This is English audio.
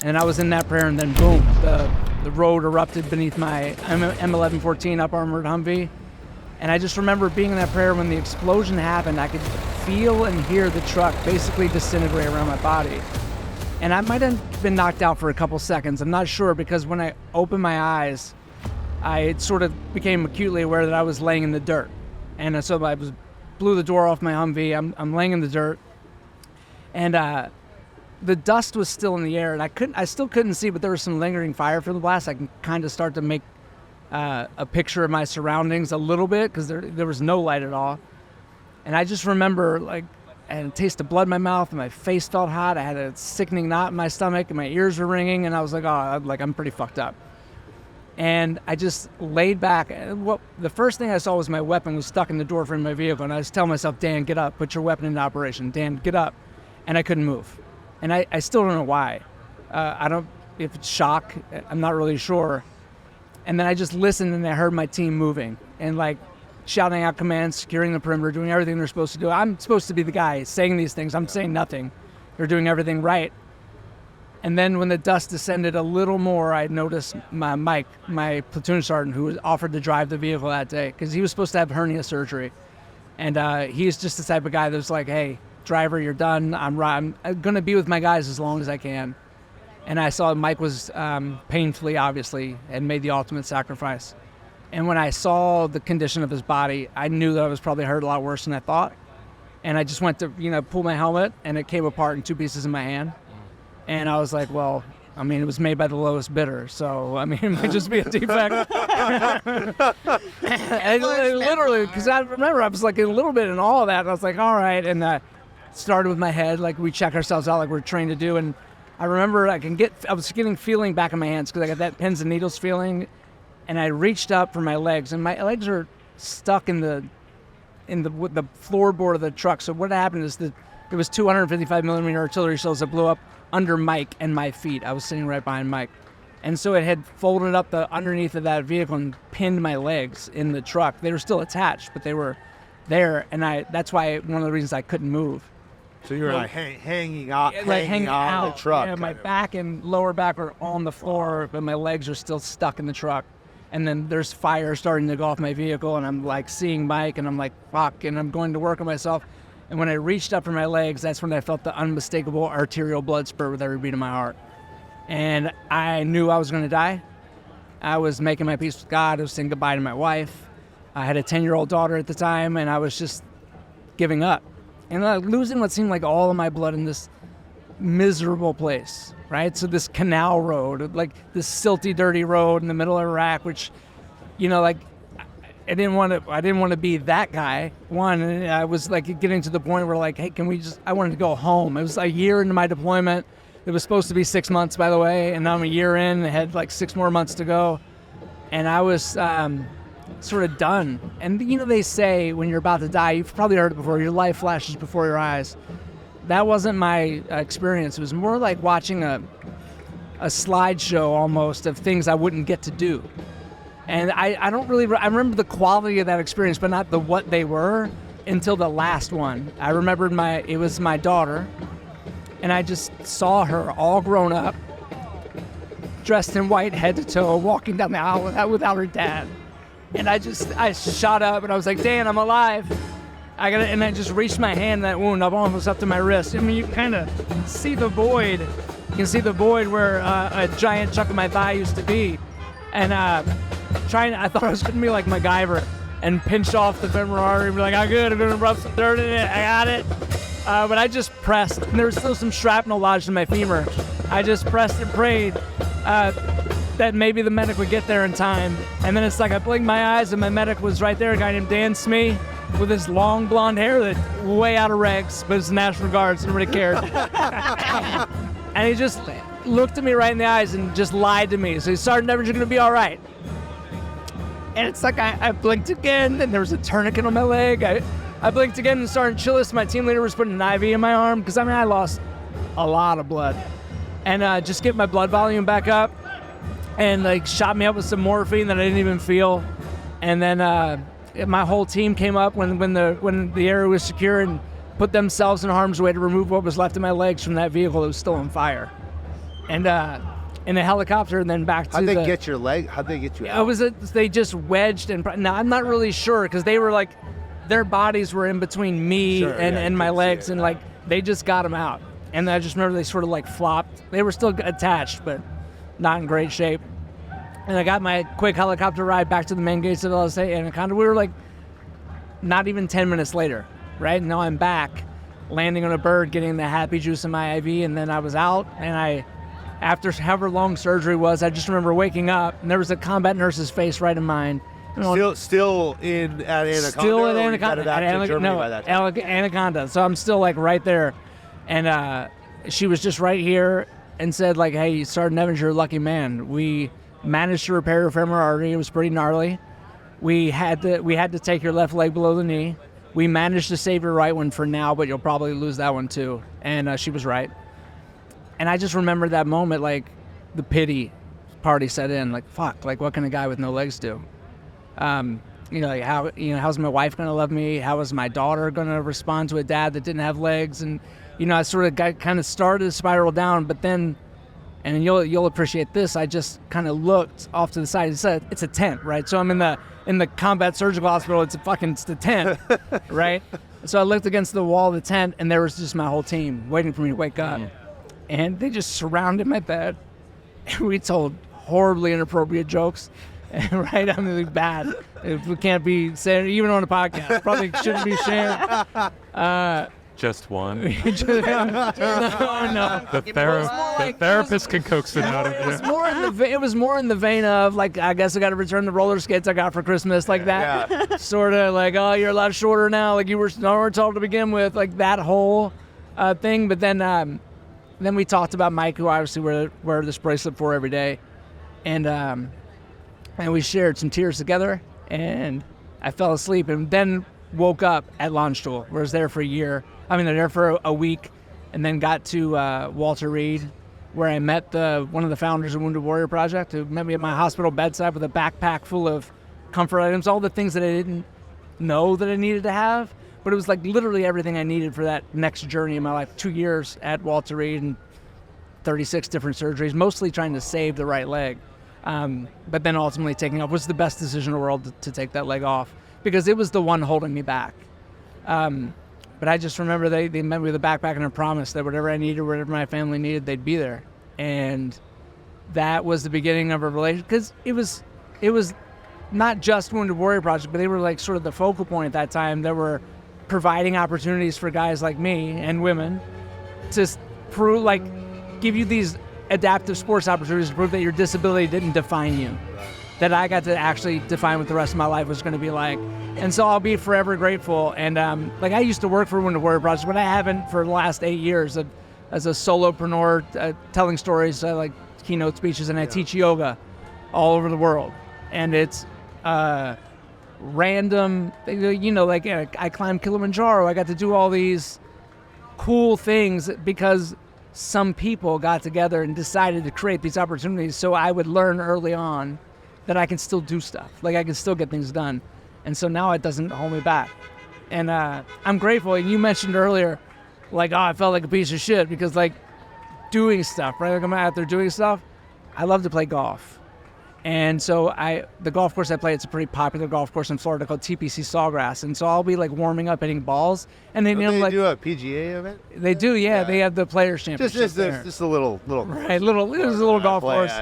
And I was in that prayer, and then boom, the road erupted beneath my M1114 up armored Humvee. And I just remember being in that prayer when the explosion happened. I could feel and hear the truck basically disintegrate around my body. And I might have been knocked out for a couple seconds. I'm not sure, because when I opened my eyes, I sort of became acutely aware that I was laying in the dirt. And so I blew the door off my Humvee. I'm laying in the dirt. And the dust was still in the air, and I still couldn't see, but there was some lingering fire from the blast. I can kind of start to make a picture of my surroundings a little bit, because there was no light at all. And I just remember, like, I had a taste of blood in my mouth, and my face felt hot. I had a sickening knot in my stomach, and my ears were ringing, and I was like, I'm pretty fucked up. And I just laid back. The first thing I saw was my weapon was stuck in the door frame of my vehicle, and I was telling myself, Dan, get up, put your weapon into operation. Dan, get up. And I couldn't move. And I still don't know why. If it's shock, I'm not really sure. And then I just listened, and I heard my team moving and like shouting out commands, securing the perimeter, doing everything they're supposed to do. I'm supposed to be the guy saying these things. I'm saying nothing. They're doing everything right. And then when the dust descended a little more, I noticed Mike, my platoon sergeant, who was offered to drive the vehicle that day, because he was supposed to have hernia surgery. And he's just the type of guy that's like, hey, driver, you're done. I'm going to be with my guys as long as I can. And I saw Mike was painfully, obviously, and made the ultimate sacrifice. And when I saw the condition of his body, I knew that I was probably hurt a lot worse than I thought. And I just went to, pull my helmet, and it came apart in two pieces in my hand. And I was like, well, I mean, it was made by the lowest bidder, so, I mean, it might just be a defect. And literally, because I remember I was like a little bit in all of that, and I was like, all right. And started with my head, like we check ourselves out like we're trained to do. And I remember I was getting feeling back in my hands, because I got that pins and needles feeling. And I reached up for my legs, and my legs are stuck in the floorboard of the truck. So what happened is that it was 255 millimeter artillery shells that blew up under Mike and my feet. I was sitting right behind Mike. And so it had folded up the underneath of that vehicle and pinned my legs in the truck. They were still attached, but they were there. And that's why one of the reasons I couldn't move. So you were like hanging out the truck. Yeah, my back and lower back are on the floor, but my legs are still stuck in the truck. And then there's fire starting to go off my vehicle, and I'm like seeing Mike, and I'm like, fuck, and I'm going to work on myself. And when I reached up for my legs, that's when I felt the unmistakable arterial blood spurt with every beat of my heart. And I knew I was going to die. I was making my peace with God. I was saying goodbye to my wife. I had a 10-year-old daughter at the time, and I was just giving up. And losing what seemed like all of my blood in this miserable place, right? So this canal road, like this silty, dirty road in the middle of Iraq, which, like, I didn't want to be that guy. One, and I was like getting to the point where like, hey, I wanted to go home. It was a year into my deployment. It was supposed to be 6 months, by the way, and I'm a year in. I had like 6 more months to go. And I was sort of done. And they say when you're about to die, you've probably heard it before, your life flashes before your eyes. That wasn't my experience. It was more like watching a slideshow almost of things I wouldn't get to do. And I remember the quality of that experience, but not the what they were until the last one. I remembered it was my daughter, and I just saw her all grown up, dressed in white head to toe, walking down the aisle without her dad. And I shot up, and I was like, Dan, I'm alive. And I just reached my hand in that wound up almost up to my wrist. I mean, you kind of see the void. You can see the void where a giant chunk of my thigh used to be. And I thought I was going to be like MacGyver and pinch off the femoral artery and be like, I'm good, I'm going to rub some dirt in it, I got it. But I just pressed, and there was still some shrapnel lodged in my femur. I just pressed and prayed that maybe the medic would get there in time. And then it's like I blinked my eyes, and my medic was right there, a guy named Dan Smee, with his long blonde hair that way out of regs, but it's the National Guard, so nobody cared. And he just looked at me right in the eyes and just lied to me. So he said, Sergeant Nevins, you're going to be all right. And it's like I blinked again, and there was a tourniquet on my leg. I blinked again, and Sergeant Chillis, my team leader, was putting an IV in my arm, because I lost a lot of blood. And just get my blood volume back up, and like shot me up with some morphine that I didn't even feel. And then my whole team came up when the area was secure and put themselves in harm's way to remove what was left of my legs from that vehicle that was still on fire. and in a helicopter, and then back to How'd they get your leg? How'd they get you out? They just wedged, and now I'm not really sure because they were like, their bodies were in between me and my legs, and like they just got them out. And I just remember they sort of like flopped. They were still attached, but not in great shape. And I got my quick helicopter ride back to the main gates of LSA Anaconda. We were like not even 10 minutes later, right? And now I'm back, landing on a bird, getting the happy juice in my IV, and then I was out, and after however long surgery was, I just remember waking up, and there was a combat nurse's face right in mine. Still at Anaconda? Still at Anaconda. Anaconda. So I'm still like right there. And she was just right here and said like, hey, Sergeant Nevins, you're a lucky man. We managed to repair your femoral artery. It was pretty gnarly. We had to take your left leg below the knee. We managed to save your right one for now, but you'll probably lose that one too. And she was right. And I just remember that moment, like the pity party set in. Like, fuck, like what can a guy with no legs do? Like how's my wife gonna love me? How is my daughter gonna respond to a dad that didn't have legs? And I sort of kind of started to spiral down, but then, and you'll appreciate this, I just kind of looked off to the side. It's a tent, right? So I'm in the combat surgical hospital. It's the tent, right? So I looked against the wall of the tent, and there was just my whole team waiting for me to wake up. And they just surrounded my bed, and we told horribly inappropriate jokes, right? I mean, like bad. If we can't be saying, even on a podcast, probably shouldn't be sharing. Just one. No. The therapist can coax it out of you. It was more in the vein of like, I guess I got to return the roller skates I got for Christmas, like that. Yeah. Sort of like, oh, you're a lot shorter now, like you were tall to begin with, like that whole thing. But then we talked about Mike, who I obviously wear this bracelet for every day, and we shared some tears together, and I fell asleep, and then woke up at Landstuhl, where I was there for a year. I mean, there for a week, and then got to Walter Reed, where I met one of the founders of Wounded Warrior Project, who met me at my hospital bedside with a backpack full of comfort items, all the things that I didn't know that I needed to have, but it was like literally everything I needed for that next journey in my life. 2 years at Walter Reed and 36 different surgeries, mostly trying to save the right leg, but then ultimately taking off. Was the best decision in the world to take that leg off, because it was the one holding me back. But I just remember they met me with a backpack and a promise that whatever I needed, whatever my family needed, they'd be there. And that was the beginning of a relationship, because it was not just Wounded Warrior Project, but they were like sort of the focal point at that time. They were providing opportunities for guys like me and women to prove, like, give you these adaptive sports opportunities to prove that your disability didn't define you. That I got to actually define what the rest of my life was going to be like. And so I'll be forever grateful. And like I used to work for Wounded Warrior Project, but I haven't for the last 8 years as a solopreneur, telling stories, like keynote speeches, and I teach yoga all over the world. And it's random, like I climbed Kilimanjaro. I got to do all these cool things because some people got together and decided to create these opportunities so I would learn early on that I can still do stuff. Like I can still get things done. And so now it doesn't hold me back. And I'm grateful. And you mentioned earlier, like, oh, I felt like a piece of shit because like doing stuff, right? Like I'm out there doing stuff. I love to play golf. And so the golf course I play, it's a pretty popular golf course in Florida called TPC Sawgrass. And so I'll be like warming up hitting balls. And then, they like, do a PGA event? They do, yeah. They have the Players Championship. Just a little right, there's a little golf course.